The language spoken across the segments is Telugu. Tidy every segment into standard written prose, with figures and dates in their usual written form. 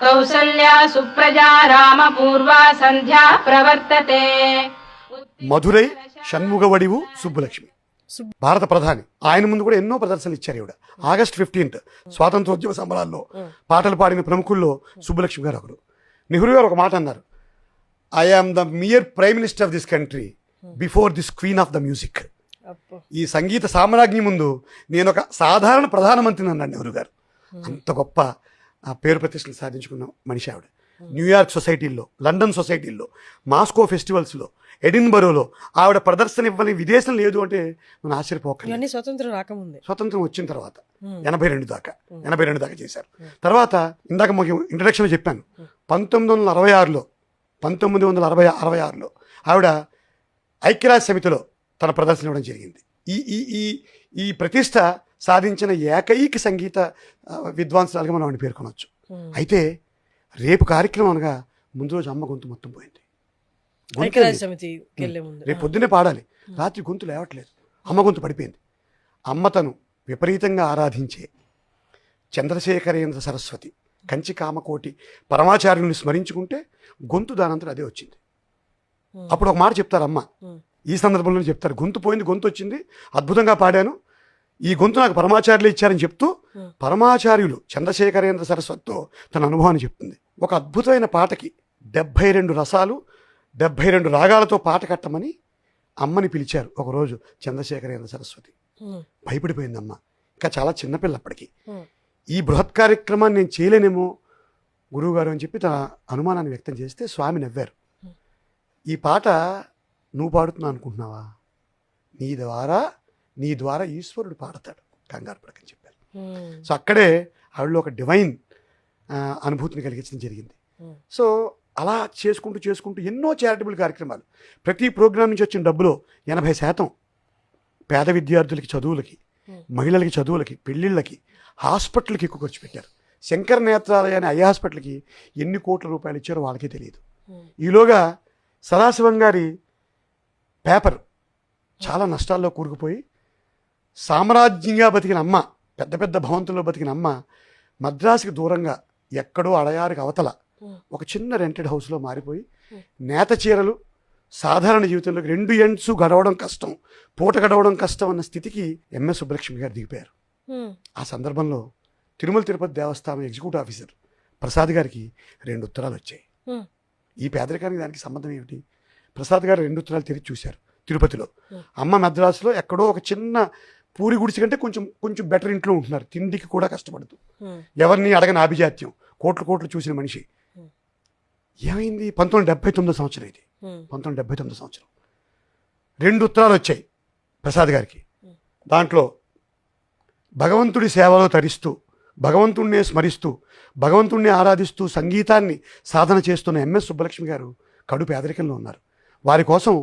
కౌసల్యా సుప్రజా రామ పూర్వా సంధ్యా ప్రవర్తతే. మధురై షణ్ముగవడివు సుబ్బులక్ష్మి భారత ప్రధాని. ఆయన ముందు కూడా ఎన్నో ప్రదర్శనలు ఇచ్చారు ఈవిడ. August 15th స్వాతంత్రోద్యమ సంబరాల్లో పాటలు పాడిన ప్రముఖుల్లో సుబ్బులక్ష్మి గారు ఒకరు. నెహ్రూ గారు ఒక మాట అన్నారు, I am the mere prime minister of this country before this queen of the music. ఈ సంగీత సామ్రాజ్ఞి ముందు నేను ఒక సాధారణ ప్రధానమంత్రిని అన్నాడు నెహ్రూ గారు. అంత గొప్ప పేరు ప్రతిష్టలు సాధించుకున్న మనిషి ఆవిడ. న్యూయార్క్ సొసైటీల్లో, లండన్ సొసైటీల్లో, మాస్కో ఫెస్టివల్స్లో, ఎడిన్బరోలో ఆవిడ ప్రదర్శన ఇవ్వని విదేశం లేదు అంటే మనం ఆశ్చర్యపోకండి. స్వతంత్రం రాకముందే, స్వతంత్రం వచ్చిన తర్వాత 82 దాకా చేశారు. తర్వాత ఇందాక మాకు ఇంట్రడక్షన్లో చెప్పాను, 1966లో ఆవిడ ఐక్యరాజ్య సమితిలో తన ప్రదర్శన ఇవ్వడం జరిగింది. ఈ ఈ ఈ ప్రతిష్ట సాధించిన ఏకైక సంగీత విద్వాంసురాలుగా మనం ఆవిడ పేర్కొనవచ్చు. అయితే రేపు కార్యక్రమం అనగా ముందు రోజు అమ్మ గొంతు మొత్తం పోయింది. రేపు పొద్దున్నే పాడాలి, రాత్రి గొంతు లేవట్లేదు, అమ్మ గొంతు పడిపోయింది. అమ్మ తను విపరీతంగా ఆరాధించే చంద్రశేఖరేంద్ర సరస్వతి, కంచి కామకోటి పరమాచార్యుల్ని స్మరించుకుంటే గొంతు దానంతరం అదే వచ్చింది. అప్పుడు ఒక మాట చెప్తారు అమ్మ, ఈ సందర్భంలో చెప్తారు, గొంతు పోయింది, గొంతు వచ్చింది, అద్భుతంగా పాడాను, ఈ గొంతు నాకు పరమాచార్యులు ఇచ్చారని చెప్తూ పరమాచార్యులు చంద్రశేఖరేంద్ర సరస్వతితో తన అనుభవాన్ని చెప్తుంది. ఒక అద్భుతమైన పాటకి 72 రసాలు 72 రాగాలతో పాట కట్టమని అమ్మని పిలిచారు ఒకరోజు చంద్రశేఖరేంద్ర సరస్వతి. భయపడిపోయింది అమ్మ, ఇంకా చాలా చిన్నపిల్ల అప్పటికి. ఈ బృహత్ కార్యక్రమాన్ని నేను చేయలేనేమో గురువుగారు అని చెప్పి తన అనుమానాన్ని వ్యక్తం చేస్తే స్వామి నవ్వారు. ఈ పాట నువ్వు పాడుతున్నా అనుకుంటున్నావా, నీ ద్వారా ఈశ్వరుడు పాడతాడు, కంగారు పడకని చెప్పారు. సో అక్కడే ఆవిడలో ఒక డివైన్ అనుభూతిని కలిగించడం జరిగింది. సో అలా చేసుకుంటూ ఎన్నో చారిటబుల్ కార్యక్రమాలు. ప్రతి ప్రోగ్రాం నుంచి వచ్చిన డబ్బులో 80% పేద విద్యార్థులకి చదువులకి, మహిళలకి చదువులకి, పెళ్ళిళ్ళకి, హాస్పిటల్కి ఎక్కువ ఖర్చు పెట్టారు. శంకర నేత్రాలయ అనే ఐ హాస్పిటల్కి ఎన్ని కోట్ల రూపాయలు ఇచ్చారో వాళ్ళకే తెలియదు. ఈలోగా సదాశివం గారి పేపర్ చాలా నష్టాల్లో కూరుకుపోయి సామ్రాజ్యంగా బతికిన అమ్మ, పెద్ద పెద్ద భవంతుల్లో బతికిన అమ్మ మద్రాసుకి దూరంగా ఎక్కడో అడయారికి అవతల ఒక చిన్న రెంటెడ్ హౌస్లో మారిపోయి నేత చీరలు, సాధారణ జీవితంలోకి 2 ఎండ్స్ గడవడం కష్టం, పూట గడవడం కష్టం అన్న స్థితికి ఎంఎస్ సుబ్బలక్ష్మి గారు దిగిపోయారు. ఆ సందర్భంలో తిరుమల తిరుపతి దేవస్థానం ఎగ్జిక్యూటివ్ ఆఫీసర్ ప్రసాద్ గారికి 2 ఉత్తరాలు వచ్చాయి. ఈ పేదరికానికి దానికి సంబంధం ఏమిటి? ప్రసాద్ గారు 2 ఉత్తరాలు తెరిచి చూశారు. తిరుపతిలో అమ్మ మద్రాసులో ఎక్కడో ఒక చిన్న పూరి గుడిసి కంటే కొంచెం బెటర్ ఇంట్లో ఉంటున్నారు, తిండికి కూడా కష్టపడుతూ, ఎవరిని అడగని ఆభిజాత్యం, కోట్లు చూసిన మనిషి. ఏమైంది? 1979 సంవత్సరం ఇది. 1979 సంవత్సరం 2 ఉత్తరాలు వచ్చాయి ప్రసాద్ గారికి. దాంట్లో భగవంతుడి సేవలో తరిస్తూ, భగవంతుణ్ణే స్మరిస్తూ, భగవంతుణ్ణి ఆరాధిస్తూ సంగీతాన్ని సాధన చేస్తున్న ఎంఎస్ సుబ్బలక్ష్మి గారు కడు పేదరికంలో ఉన్నారు. వారి కోసం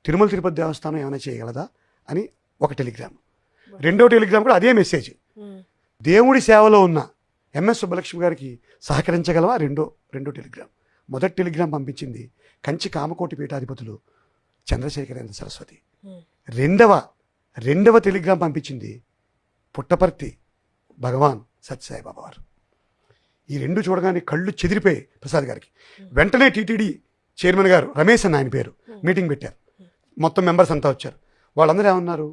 తిరుమల తిరుపతి దేవస్థానం ఏమైనా చేయగలదా అని ఒక టెలిగ్రామ్. 2వ టెలిగ్రామ్ కూడా అదే మెసేజ్. దేవుడి సేవలో ఉన్న ఎంఎస్ సుబ్బలక్ష్మి గారికి సహకరించగలవా? రెండో టెలిగ్రామ్. మొదటి టెలిగ్రామ్ పంపించింది కంచి కామకోటి పీఠాధిపతులు చంద్రశేఖరేంద్ర సరస్వతి. రెండవ టెలిగ్రామ్ పంపించింది పుట్టపర్తి భగవాన్ సత్యసాయిబాబా వారు. ఈ 2 చూడగానే కళ్ళు చెదిరిపోయాయి ప్రసాద్ గారికి. వెంటనే టీటీడీ చైర్మన్ గారు రమేష్ అన్న ఆయన పేరు మీటింగ్ పెట్టారు. మొత్తం మెంబర్స్ అంతా వచ్చారు. వాళ్ళందరూ ఏమన్నారు,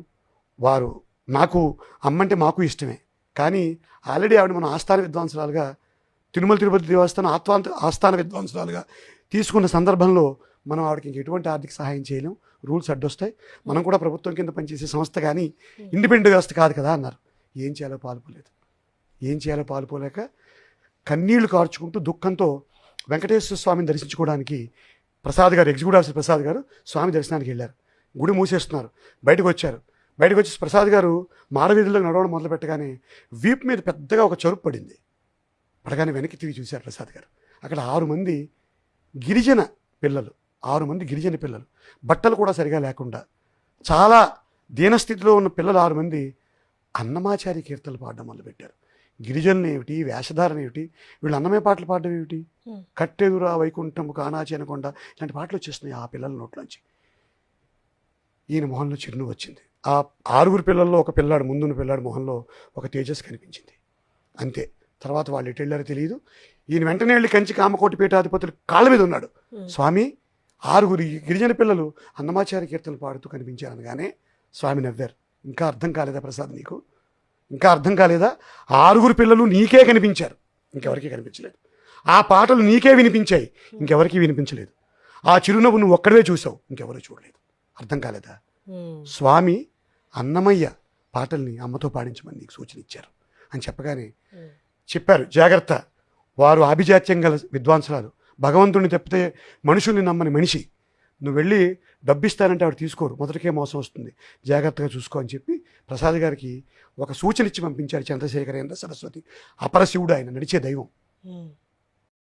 వారు నాకు అమ్మంటే మాకు ఇష్టమే, కానీ ఆల్రెడీ ఆవిడ మన ఆస్థాన విద్వాంసురాలుగా తిరుమల తిరుపతి దేవస్థానం ఆస్థాన విద్వాంసురాలుగా తీసుకున్న సందర్భంలో మనం ఆవిడకి ఇంకెటువంటి ఆర్థిక సహాయం చేయలేం, రూల్స్ అడ్డొస్తాయి, మనం కూడా ప్రభుత్వం కింద పనిచేసే సంస్థ కానీ ఇండిపెండెంట్ వ్యవస్థ కాదు కదా అన్నారు. ఏం చేయాలో పాల్పోలేక కన్నీళ్లు కార్చుకుంటూ దుఃఖంతో వెంకటేశ్వర స్వామిని దర్శించుకోవడానికి ప్రసాద్ గారు, ఎగ్జిక్యూటివ్ ఆఫీసర్ ప్రసాద్ గారు స్వామి దర్శనానికి వెళ్ళారు. గుడి మూసేస్తున్నారు, బయటకు వచ్చి ప్రసాద్ గారు మాడవీధుల్లో నడవడం మొదలు పెట్టగానే వీపు మీద పెద్దగా ఒక చరుపు పడగానే వెనక్కి తిరిగి చూశారు ప్రసాద్ గారు. అక్కడ 6 మంది గిరిజన పిల్లలు బట్టలు కూడా సరిగా లేకుండా చాలా దీనస్థితిలో ఉన్న పిల్లలు 6 మంది అన్నమాచారి కీర్తనలు పాడడం మొదలుపెట్టారు. గిరిజనులు ఏమిటి, వేషధారణ ఏమిటి, వీళ్ళు అన్నమే పాటలు పాడడం ఏమిటి, కట్టెదురా వైకుంఠము కానాచి అనకొండ ఇలాంటి పాటలు వచ్చేస్తున్నాయి ఆ పిల్లల నోట్లోంచి. ఈయన మొహంలో చిరునవ్వు వచ్చింది. ఆ 6 పిల్లల్లో ఒక పిల్లాడు, ముందున్న పిల్లాడు మొహంలో ఒక తేజస్సు కనిపించింది. అంతే. తర్వాత వాళ్ళు ఎటు వెళ్ళారో తెలియదు. ఈయన వెంటనే వెళ్ళి కంచి కామకోటి పీఠాధిపతులు కాళ్ళ మీద ఉన్నాడు. స్వామి 6 గిరిజన పిల్లలు అన్నమాచార్య కీర్తనలు పాడుతూ కనిపించారు అనగానే స్వామి నవ్వారు. ఇంకా అర్థం కాలేదా ప్రసాద్ నీకు? ఇంకా అర్థం కాలేదా? 6 పిల్లలు నీకే కనిపించారు, ఇంకెవరికి కనిపించలేదు. ఆ పాటలు నీకే వినిపించాయి, ఇంకెవరికి వినిపించలేదు. ఆ చిరునవ్వు నువ్వు ఒక్కడే చూసావు, ఇంకెవరూ చూడలేదు. అర్థం కాలేదా? స్వామి అన్నమయ్య పాటల్ని అమ్మతో పాడించమని నీకు సూచన ఇచ్చారు అని చెప్పగానే చెప్పారు, జాగ్రత్త, వారు ఆభిజాత్యం గల విద్వాంసురాలు, భగవంతుడిని తప్పితే మనుషుల్ని నమ్మని మనిషి, నువ్వు వెళ్ళి డబ్బిస్తానంటే ఆవిడ తీసుకోరు, మొదటికే మోసం వస్తుంది, జాగ్రత్తగా చూసుకో అని చెప్పి ప్రసాద్ గారికి ఒక సూచన ఇచ్చి పంపించారు. చంద్రశేఖరేంద్ర సరస్వతి అపరశివుడు, ఆయన నడిచే దైవం.